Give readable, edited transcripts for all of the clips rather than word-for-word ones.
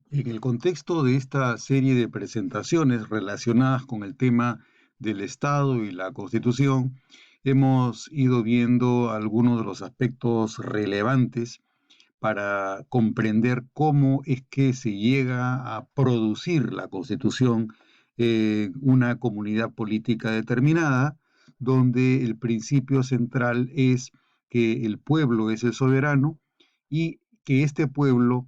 En el contexto de esta serie de presentaciones relacionadas con el tema del Estado y la Constitución, hemos ido viendo algunos de los aspectos relevantes para comprender cómo es que se llega a producir la Constitución en una comunidad política determinada, donde el principio central es que el pueblo es el soberano y que este pueblo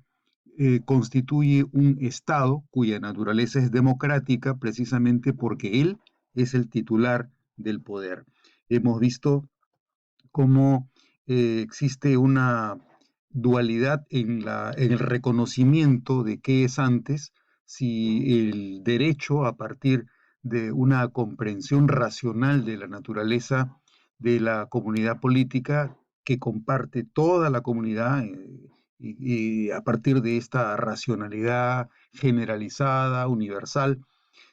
constituye un Estado cuya naturaleza es democrática precisamente porque él es el titular del poder. Hemos visto cómo existe una dualidad en el reconocimiento de qué es antes, si el derecho a partir de una comprensión racional de la naturaleza de la comunidad política que comparte toda la comunidad y a partir de esta racionalidad generalizada, universal,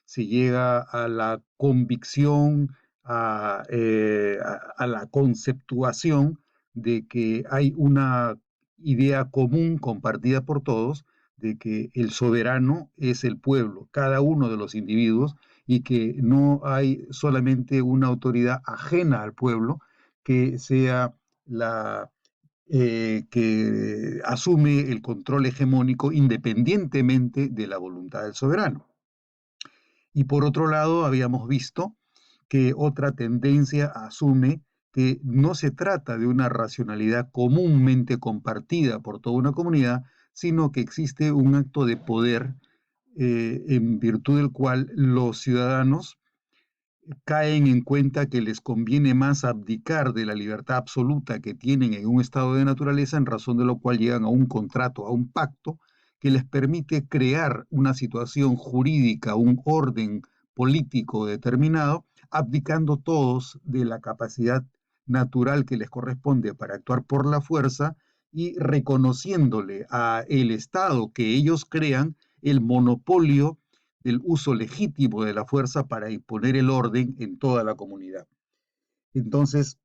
se llega a la convicción, a la conceptuación de que hay una idea común compartida por todos, de que el soberano es el pueblo, cada uno de los individuos, y que no hay solamente una autoridad ajena al pueblo que sea la que asume el control hegemónico independientemente de la voluntad del soberano. Y por otro lado, habíamos visto que otra tendencia asume que no se trata de una racionalidad comúnmente compartida por toda una comunidad, sino que existe un acto de poder en virtud del cual los ciudadanos caen en cuenta que les conviene más abdicar de la libertad absoluta que tienen en un estado de naturaleza, en razón de lo cual llegan a un contrato, a un pacto, que les permite crear una situación jurídica, un orden político determinado, abdicando todos de la capacidad natural que les corresponde para actuar por la fuerza y reconociéndole a el Estado que ellos crean el monopolio del uso legítimo de la fuerza para imponer el orden en toda la comunidad. Entonces,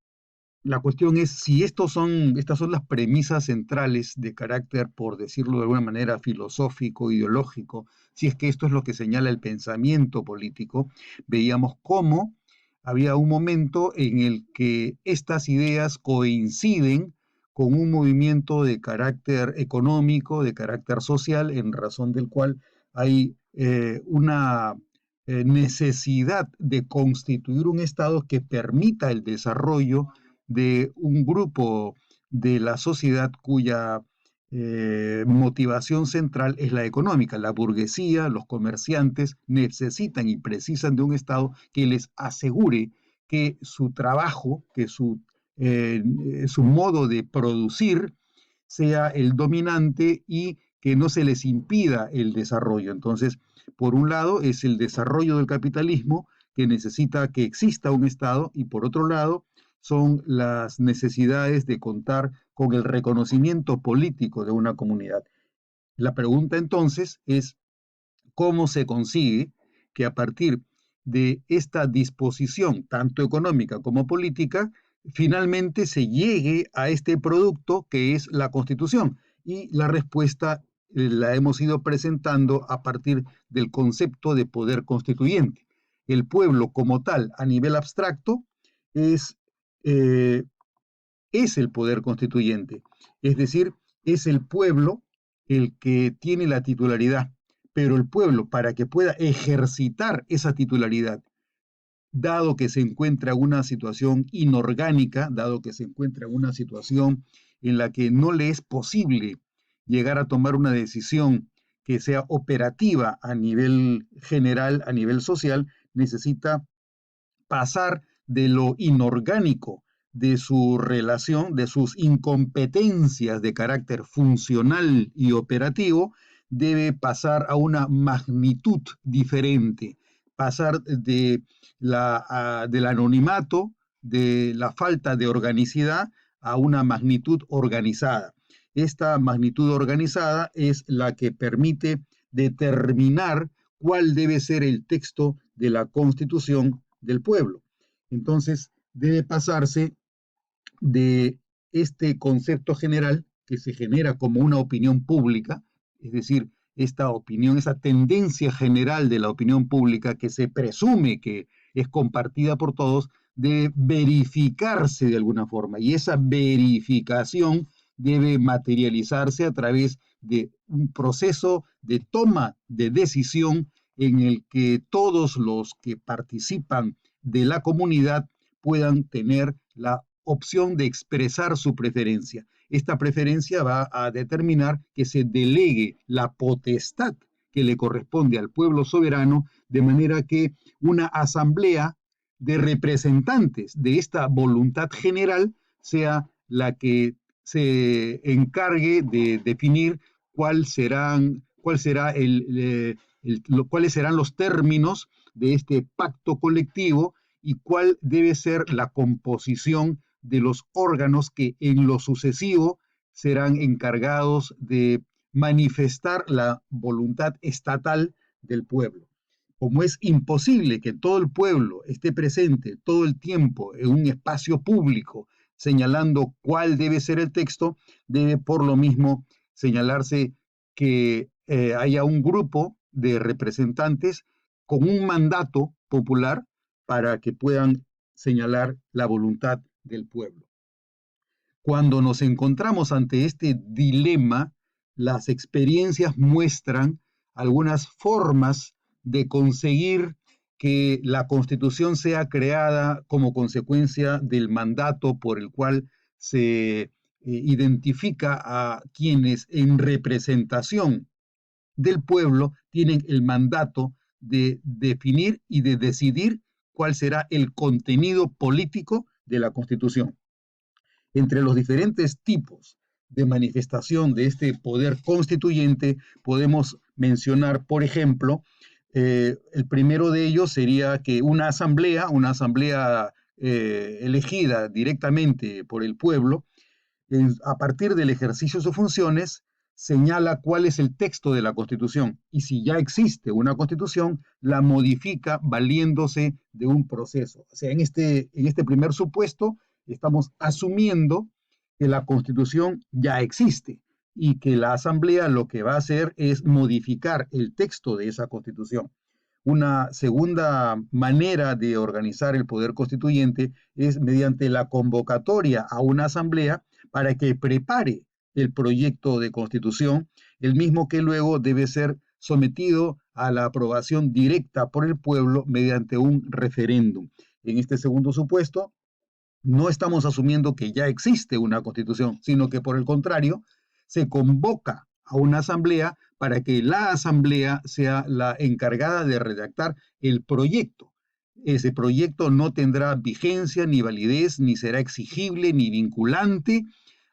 la cuestión es si estas son las premisas centrales de carácter, por decirlo de alguna manera, filosófico, ideológico, si es que esto es lo que señala el pensamiento político, veíamos cómo había un momento en el que estas ideas coinciden con un movimiento de carácter económico, de carácter social, en razón del cual hay una necesidad de constituir un Estado que permita el desarrollo de un grupo de la sociedad cuya motivación central es la económica. La burguesía, los comerciantes necesitan y precisan de un Estado que les asegure que su trabajo, que su modo de producir sea el dominante y que no se les impida el desarrollo. Entonces, por un lado es el desarrollo del capitalismo que necesita que exista un Estado y por otro lado son las necesidades de contar con el reconocimiento político de una comunidad. La pregunta entonces es cómo se consigue que a partir de esta disposición, tanto económica como política, finalmente se llegue a este producto que es la Constitución. Y la respuesta la hemos ido presentando a partir del concepto de poder constituyente. El pueblo como tal, a nivel abstracto, es eh, es el poder constituyente. Es decir, es el pueblo el que tiene la titularidad, pero el pueblo, para que pueda ejercitar esa titularidad, dado que se encuentra en una situación inorgánica, dado que se encuentra en una situación en la que no le es posible llegar a tomar una decisión que sea operativa a nivel general, a nivel social, necesita pasar de lo inorgánico de su relación, de sus incompetencias de carácter funcional y operativo, debe pasar a una magnitud diferente, pasar del anonimato, de la falta de organicidad, a una magnitud organizada. Esta magnitud organizada es la que permite determinar cuál debe ser el texto de la Constitución del pueblo. Entonces, debe pasarse de este concepto general que se genera como una opinión pública, es decir, esta opinión, esa tendencia general de la opinión pública que se presume que es compartida por todos, debe verificarse de alguna forma. Y esa verificación debe materializarse a través de un proceso de toma de decisión en el que todos los que participan de la comunidad puedan tener la opción de expresar su preferencia. Esta preferencia va a determinar que se delegue la potestad que le corresponde al pueblo soberano, de manera que una asamblea de representantes de esta voluntad general sea la que se encargue de definir cuáles serán los términos de este pacto colectivo y cuál debe ser la composición de los órganos que en lo sucesivo serán encargados de manifestar la voluntad estatal del pueblo. Como es imposible que todo el pueblo esté presente todo el tiempo en un espacio público señalando cuál debe ser el texto, debe por lo mismo señalarse que haya un grupo de representantes con un mandato popular para que puedan señalar la voluntad del pueblo. Cuando nos encontramos ante este dilema, las experiencias muestran algunas formas de conseguir que la Constitución sea creada como consecuencia del mandato por el cual se identifica a quienes en representación del pueblo tienen el mandato de definir y de decidir cuál será el contenido político de la Constitución. Entre los diferentes tipos de manifestación de este poder constituyente podemos mencionar, por ejemplo, el primero de ellos sería que una asamblea elegida directamente por el pueblo, a partir del ejercicio de sus funciones, señala cuál es el texto de la Constitución y si ya existe una Constitución, la modifica valiéndose de un proceso. O sea, en este primer supuesto, estamos asumiendo que la Constitución ya existe y que la Asamblea lo que va a hacer es modificar el texto de esa Constitución. Una segunda manera de organizar el poder constituyente es mediante la convocatoria a una asamblea para que prepare el proyecto de constitución, el mismo que luego debe ser sometido a la aprobación directa por el pueblo mediante un referéndum. En este segundo supuesto, no estamos asumiendo que ya existe una constitución, sino que por el contrario, se convoca a una asamblea para que la asamblea sea la encargada de redactar el proyecto. Ese proyecto no tendrá vigencia ni validez, ni será exigible ni vinculante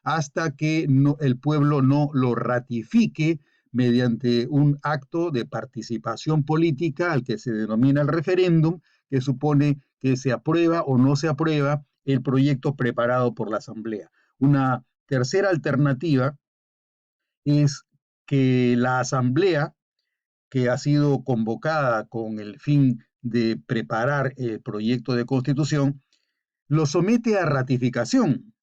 hasta que el pueblo no lo ratifique mediante un acto de participación política al que se denomina el referéndum, que supone que se aprueba o no se aprueba el proyecto preparado por la Asamblea. Una tercera alternativa es que la Asamblea, que ha sido convocada con el fin de preparar el proyecto de constitución, lo somete a ratificación,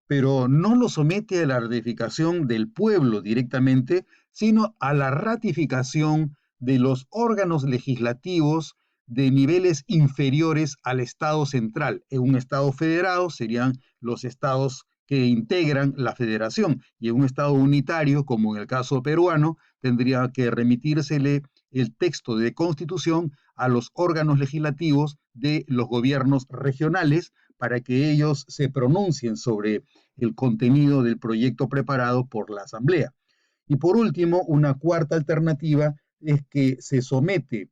pero no lo somete a la ratificación del pueblo directamente, sino a la ratificación de los órganos legislativos de niveles inferiores al Estado central. En un Estado federado serían los estados que integran la federación y en un Estado unitario, como en el caso peruano, tendría que remitírsele el texto de constitución a los órganos legislativos de los gobiernos regionales para que ellos se pronuncien sobre el contenido del proyecto preparado por la Asamblea. Y por último, una cuarta alternativa es que se somete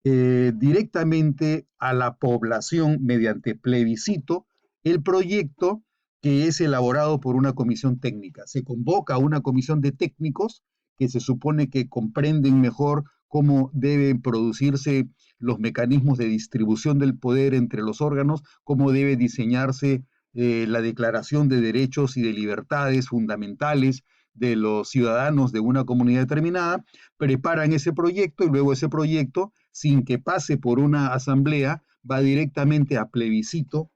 directamente a la población mediante plebiscito el proyecto que es elaborado por una comisión técnica. Se convoca a una comisión de técnicos que se supone que comprenden mejor cómo deben producirse los mecanismos de distribución del poder entre los órganos, cómo debe diseñarse la Declaración de Derechos y de Libertades Fundamentales de los ciudadanos de una comunidad determinada, preparan ese proyecto y luego ese proyecto, sin que pase por una asamblea, va directamente a plebiscito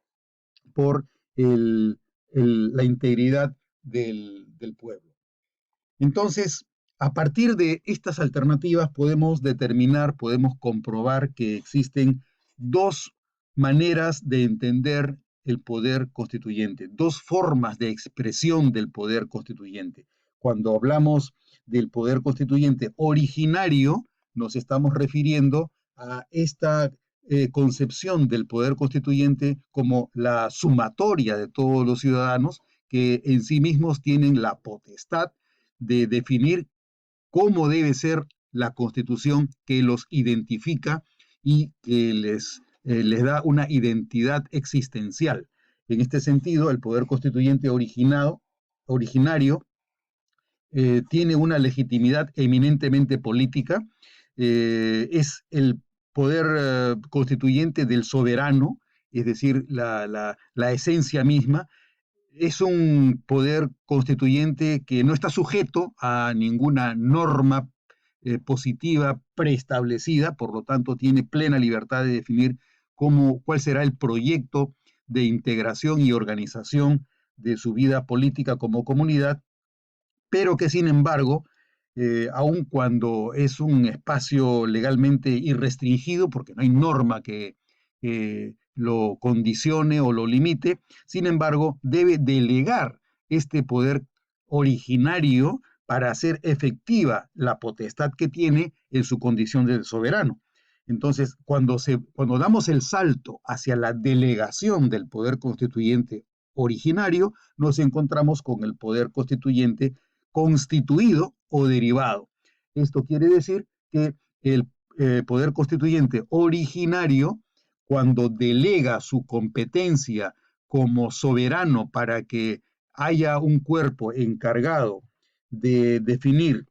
por la integridad del pueblo. Entonces, A partir de estas alternativas podemos determinar, podemos comprobar que existen dos maneras de entender el poder constituyente, dos formas de expresión del poder constituyente. Cuando hablamos del poder constituyente originario, nos estamos refiriendo a esta concepción del poder constituyente como la sumatoria de todos los ciudadanos que en sí mismos tienen la potestad de definir cómo debe ser la constitución que los identifica y que les da una identidad existencial. En este sentido, el poder constituyente originario tiene una legitimidad eminentemente política, es el poder constituyente del soberano, es decir, la esencia misma, es un poder constituyente que no está sujeto a ninguna norma positiva preestablecida, por lo tanto tiene plena libertad de definir cuál será el proyecto de integración y organización de su vida política como comunidad, pero que sin embargo, aun cuando es un espacio legalmente irrestringido, porque no hay norma que lo condicione o lo limite, sin embargo, debe delegar este poder originario para hacer efectiva la potestad que tiene en su condición de soberano. Entonces, cuando damos el salto hacia la delegación del poder constituyente originario, nos encontramos con el poder constituyente constituido o derivado. Esto quiere decir que el poder constituyente originario, cuando delega su competencia como soberano para que haya un cuerpo encargado de definir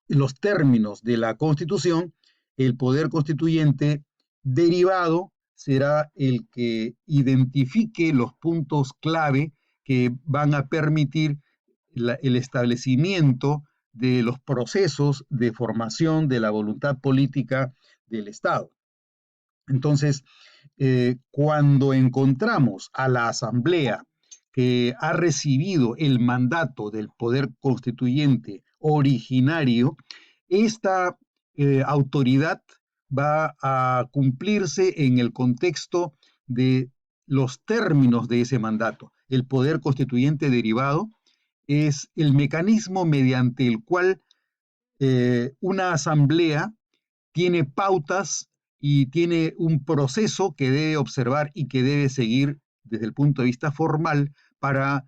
los términos de la Constitución, el poder constituyente derivado será el que identifique los puntos clave que van a permitir el establecimiento de los procesos de formación de la voluntad política del Estado. Entonces, cuando encontramos a la Asamblea que ha recibido el mandato del poder constituyente originario, esta autoridad va a cumplirse en el contexto de los términos de ese mandato. El poder constituyente derivado es el mecanismo mediante el cual una asamblea tiene pautas y tiene un proceso que debe observar y que debe seguir desde el punto de vista formal para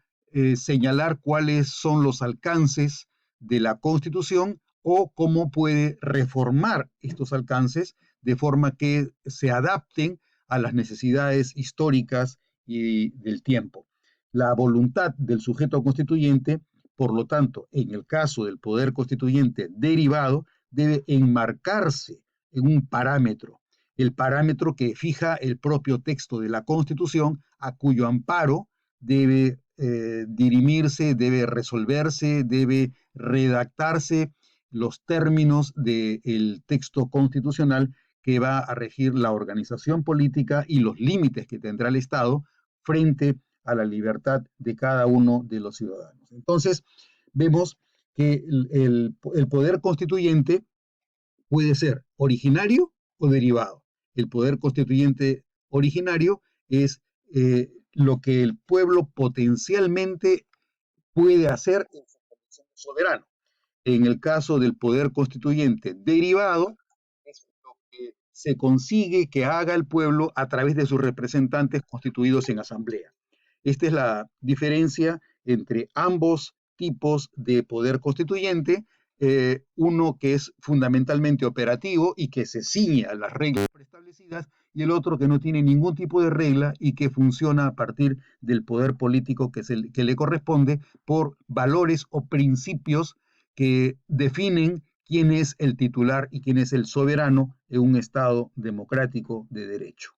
señalar cuáles son los alcances de la Constitución o cómo puede reformar estos alcances de forma que se adapten a las necesidades históricas y del tiempo. La voluntad del sujeto constituyente, por lo tanto, en el caso del poder constituyente derivado, debe enmarcarse en un parámetro, el parámetro que fija el propio texto de la Constitución, a cuyo amparo debe dirimirse, debe resolverse, debe redactarse los términos del texto constitucional que va a regir la organización política y los límites que tendrá el Estado frente a la libertad de cada uno de los ciudadanos. Entonces, vemos que el poder constituyente puede ser originario o derivado. El poder constituyente originario es lo que el pueblo potencialmente puede hacer en su condición de soberano. En el caso del poder constituyente derivado, es lo que se consigue que haga el pueblo a través de sus representantes constituidos en asamblea. Esta es la diferencia entre ambos tipos de poder constituyente, uno que es fundamentalmente operativo y que se ciñe a las reglas preestablecidas, y el otro que no tiene ningún tipo de regla y que funciona a partir del poder político que le corresponde por valores o principios que definen quién es el titular y quién es el soberano en un Estado democrático de derecho.